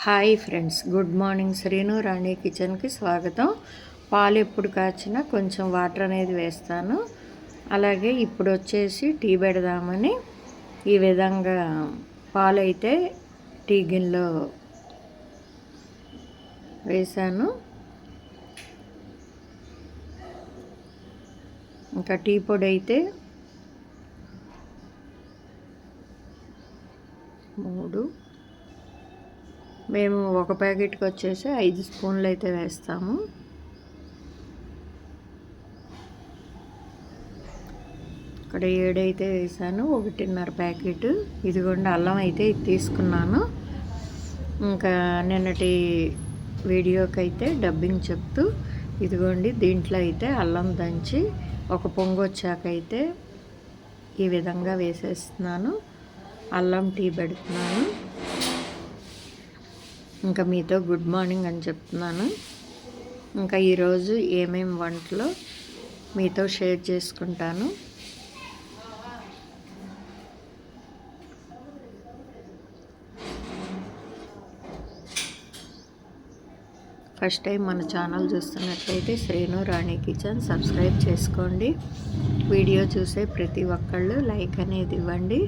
Hi friends, good morning. Srinu Rani కిచెన్కి స్వాగతం. పాలు ఎప్పుడు కాచినా కొంచెం వాటర్ అనేది వేస్తాను. అలాగే ఇప్పుడు వచ్చేసి టీ పెడదామని ఈ విధంగా పాలు అయితే టీ గిన్నెలో వేసాను. ఇంకా టీ పొడి అయితే 3, మేము ఒక ప్యాకెట్కి వచ్చేసి 5 స్పూన్లు అయితే వేస్తాము. ఇక్కడ 7 అయితే వేసాను, 1.5 ప్యాకెట్. ఇదిగోండి అల్లం అయితే తీసుకున్నాను. ఇంకా నిన్నటి వీడియోకి అయితే డబ్బింగ్ చెప్తూ ఇదిగోండి దీంట్లో అయితే అల్లం దంచి ఒక పొంగు వచ్చాకైతే ఈ విధంగా వేసేస్తున్నాను. అల్లం టీ పెడుతున్నాను. ఇంకా మీతో గుడ్ మార్నింగ్ అని చెప్తున్నాను. ఇంకా ఈరోజు ఏమేమి వంటలో మీతో షేర్ చేసుకుంటాను. ఫస్ట్ టైం మన ఛానల్ చూస్తున్నట్లయితే శ్రీను రాణి కిచెన్ సబ్స్క్రైబ్ చేసుకోండి. వీడియో చూసే ప్రతి ఒక్కళ్ళు లైక్ అనేది ఇవ్వండి.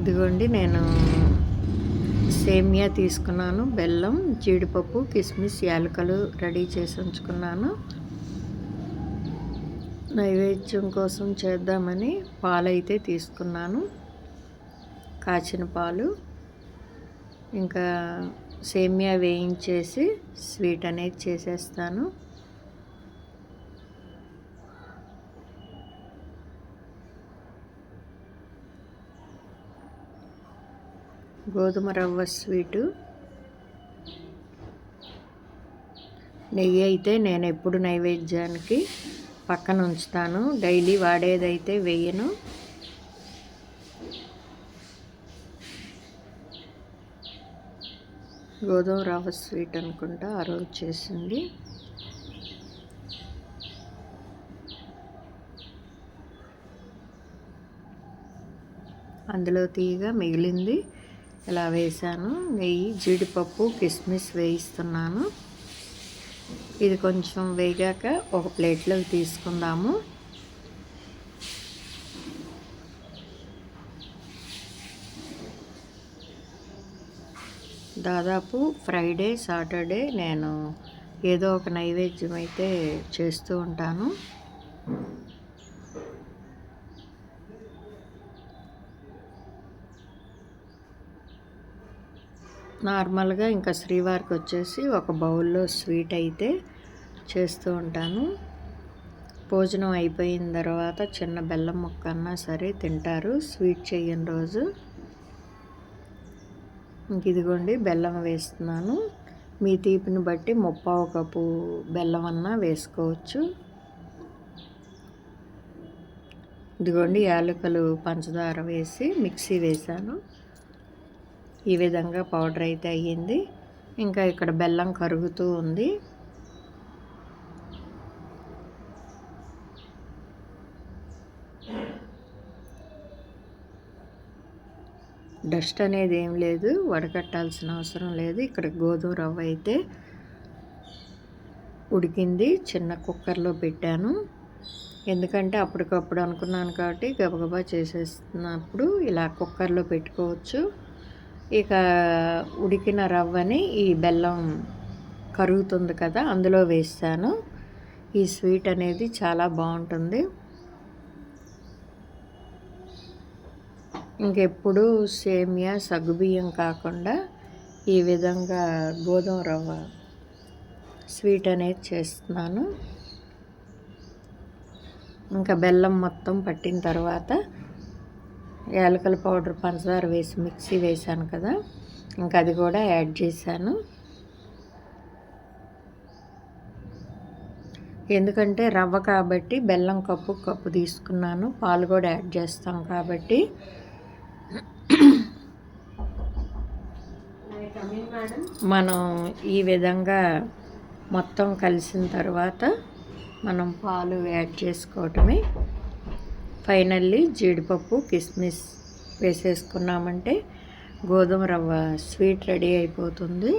ఇదిగోండి నేను సేమియా తీసుకున్నాను, బెల్లం, జీడిపప్పు, కిస్మిస్, యాలకులు రెడీ చేసి ఉంచుకున్నాను. నైవేద్యం కోసం చేద్దామని పాలైతే తీసుకున్నాను, కాచిన పాలు. ఇంకా సేమియా వేయించేసి స్వీట్ అనేది చేసేస్తాను. గోధుమ రవ్వ స్వీటు. నెయ్యి అయితే నేను ఎప్పుడు నైవేద్యానికి పక్కన ఉంచుతాను, డైలీ వాడేదైతే వేయను. గోధుమ రవ్వ స్వీట్ అనుకుంటా ఆ రోజు చేసింది. అందులో తీగ మిగిలింది ఇలా వేసాను. నెయ్యి, జీడిపప్పు, కిస్మిస్ వేయిస్తున్నాను. ఇది కొంచెం వేగాక ఒక ప్లేట్లోకి తీసుకుందాము. దాదాపు ఫ్రైడే, సాటర్డే నేను ఏదో ఒక నైవేద్యం అయితే చేస్తూ ఉంటాను. నార్మల్గా ఇంకా శ్రీవారికి వచ్చేసి ఒక బౌల్లో స్వీట్ అయితే చేస్తూ ఉంటాను. భోజనం అయిపోయిన తర్వాత చిన్న బెల్లం ముక్క అన్నా సరే తింటారు స్వీట్ చేయని రోజు. ఇంక ఇదిగోండి బెల్లం వేస్తున్నాను. మీ తీపిని బట్టి 1/4 కప్పు బెల్లం అన్నా వేసుకోవచ్చు. ఇదిగోండి యాలకులు, పంచదార వేసి మిక్సీ వేసాను. ఈ విధంగా పౌడర్ అయితే అయ్యింది. ఇంకా ఇక్కడ బెల్లం కరుగుతూ ఉంది. డస్ట్ అనేది ఏం లేదు, వడకట్టాల్సిన అవసరం లేదు. ఇక్కడ గోధుమ రవ్వ అయితే ఉడికింది, చిన్న కుక్కర్లో పెట్టాను. ఎందుకంటే అప్పటికప్పుడు అనుకున్నాను కాబట్టి గబగబా చేసేస్తున్నప్పుడు ఇలా కుక్కర్లో పెట్టుకోవచ్చు. ఇక ఉడికిన రవ్వని ఈ బెల్లం కరుగుతుంది కదా అందులో వేస్తాను. ఈ స్వీట్ అనేది చాలా బాగుంటుంది. ఇంకెప్పుడు సేమియా, సగ్గుబియ్యం కాకుండా ఈ విధంగా గోధుమ రవ్వ స్వీట్ అనేది చేస్తున్నాను. ఇంకా బెల్లం మొత్తం పట్టిన తర్వాత యాలకుల పౌడర్, పంచదార వేసి మిక్సీ వేసాను కదా, ఇంకా అది కూడా యాడ్ చేశాను. ఎందుకంటే రవ్వ కాబట్టి బెల్లం కప్పు తీసుకున్నాను, పాలు కూడా యాడ్ చేస్తాం కాబట్టి. మనం ఈ విధంగా మొత్తం కలిసిన తర్వాత మనం పాలు యాడ్ చేసుకోవటమే. ఫైనల్లీ జీడిపప్పు, కిస్మిస్ వేసేసుకున్నామంటే గోధుమ రవ్వ స్వీట్ రెడీ అయిపోతుంది.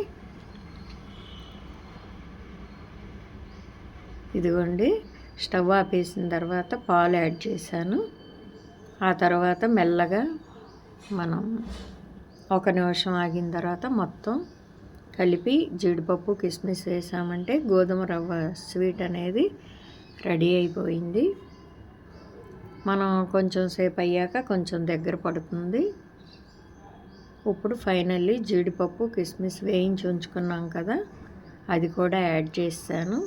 ఇదిగోండి, స్టవ్ ఆపేసిన తర్వాత పాలు యాడ్ చేశాను. ఆ తర్వాత మెల్లగా మనం 1 నిమిషం ఆగిన తర్వాత మొత్తం కలిపి జీడిపప్పు కిస్మిస్ వేసామంటే గోధుమ రవ్వ స్వీట్ అనేది రెడీ అయిపోయింది. మనం కొంచెం సేపు అయ్యాక కొంచెం దగ్గర పడుతుంది. ఇప్పుడు ఫైనల్లీ జీడిపప్పు కిస్మిస్ వేయించి ఉంచుకున్నాం కదా, అది కూడా యాడ్ చేశాను.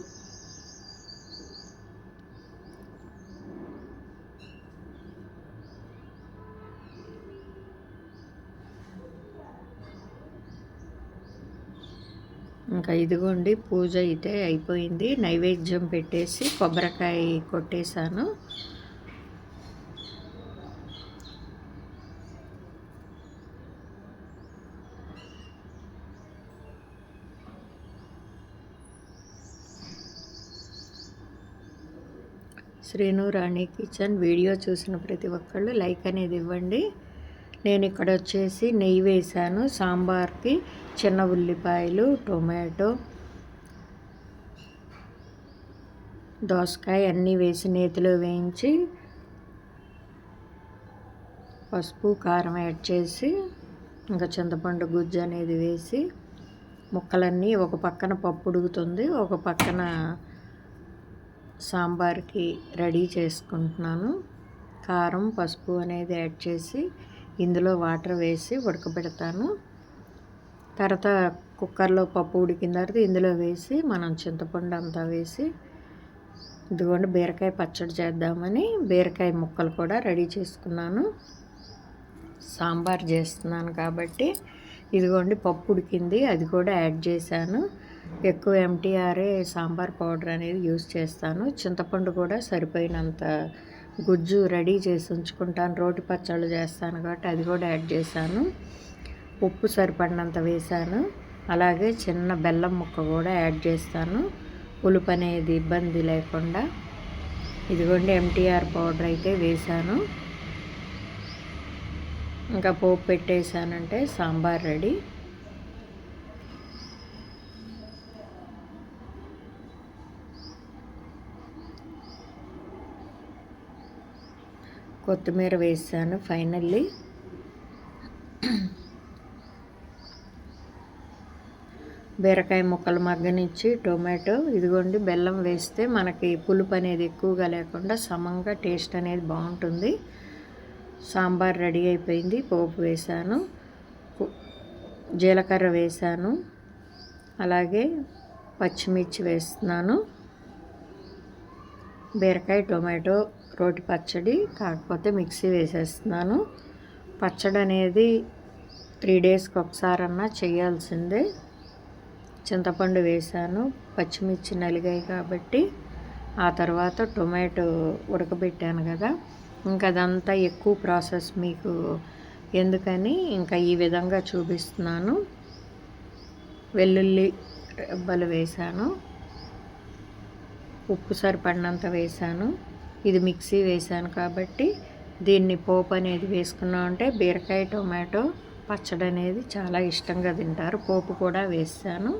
ఇంకా ఇదిగోండి, పూజ అయితే అయిపోయింది. నైవేద్యం పెట్టేసి కొబ్బరికాయ కొట్టేశాను. శ్రీను రాణి కిచెన్ వీడియో చూసిన ప్రతి ఒక్కళ్ళు లైక్ అనేది ఇవ్వండి. నేను ఇక్కడ వచ్చేసి నెయ్యి వేసాను. సాంబార్కి చిన్న ఉల్లిపాయలు, టొమాటో, దోసకాయ అన్నీ వేసి నేతిలో వేయించి పసుపు కారం యాడ్ చేసి ఇంకా చింతపండు గుజ్జు అనేది వేసి ముక్కలన్నీ ఒక పక్కన పప్పు ఉడుకుతుంది, ఒక పక్కన సాంబార్కి రెడీ చేసుకుంటున్నాను. కారం పసుపు అనేది యాడ్ చేసి ఇందులో వాటర్ వేసి ఉడకబెడతాను. తర్వాత కుక్కర్లో పప్పు ఉడికిన తర్వాత ఇందులో వేసి మనం చింతపండు అంతా వేసి ఇదిగోండి బీరకాయ పచ్చడి చేద్దామని బీరకాయ ముక్కలు కూడా రెడీ చేసుకున్నాను. సాంబార్ చేస్తున్నాను కాబట్టి ఇదిగోండి పప్పు ఉడికింది, అది కూడా యాడ్ చేశాను. ఎక్కువ ఎంటీఆర్ఏ సాంబార్ పౌడర్ అనేది యూజ్ చేస్తాను. చింతపండు కూడా సరిపోయినంత గుజ్జు రెడీ చేసి ఉంచుకుంటాను. రోటి పచ్చళ్ళు చేస్తాను కాబట్టి అది కూడా యాడ్ చేశాను. ఉప్పు సరిపడినంత వేశాను. అలాగే చిన్న బెల్లం ముక్క కూడా యాడ్ చేస్తాను, పులుపు అనేది ఇబ్బంది లేకుండా. ఇదిగోండి ఎంటీఆర్ పౌడర్ అయితే వేశాను. ఇంకా పోపు పెట్టేశానంటే సాంబార్ రెడీ. కొత్తిమీర వేసాను ఫైనల్లీ. బీరకాయ ముక్కలు మగ్గనిచ్చి టొమాటో ఇదిగోండి బెల్లం వేస్తే మనకి పులుపు అనేది ఎక్కువగా లేకుండా సమంగా టేస్ట్ అనేది బాగుంటుంది. సాంబార్ రెడీ అయిపోయింది. పోపు వేసాను, జీలకర్ర వేసాను, అలాగే పచ్చిమిర్చి వేస్తున్నాను. బీరకాయ టొమాటో రోటి పచ్చడి, కాకపోతే మిక్సీ వేసేస్తున్నాను. పచ్చడి అనేది 3 డేస్కి ఒకసారన్నా చేయాల్సిందే. చింతపండు వేసాను, పచ్చిమిర్చి నలిగాయి కాబట్టి. ఆ తర్వాత టొమాటో ఉడకబెట్టాను కదా, ఇంకా అదంతా ఎక్కువ ప్రాసెస్ మీకు ఎందుకని ఇంకా ఈ విధంగా చూపిస్తున్నాను. వెల్లుల్లి రెబ్బలు వేసాను, ఉప్పు సరిపడినంత వేసాను. ఇది మిక్సీ వేసాను కాబట్టి దీన్ని పోపు అనేది వేసుకున్నామంటే బీరకాయ టొమాటో పచ్చడి అనేది చాలా ఇష్టంగా తింటారు. పోపు కూడా వేసాను.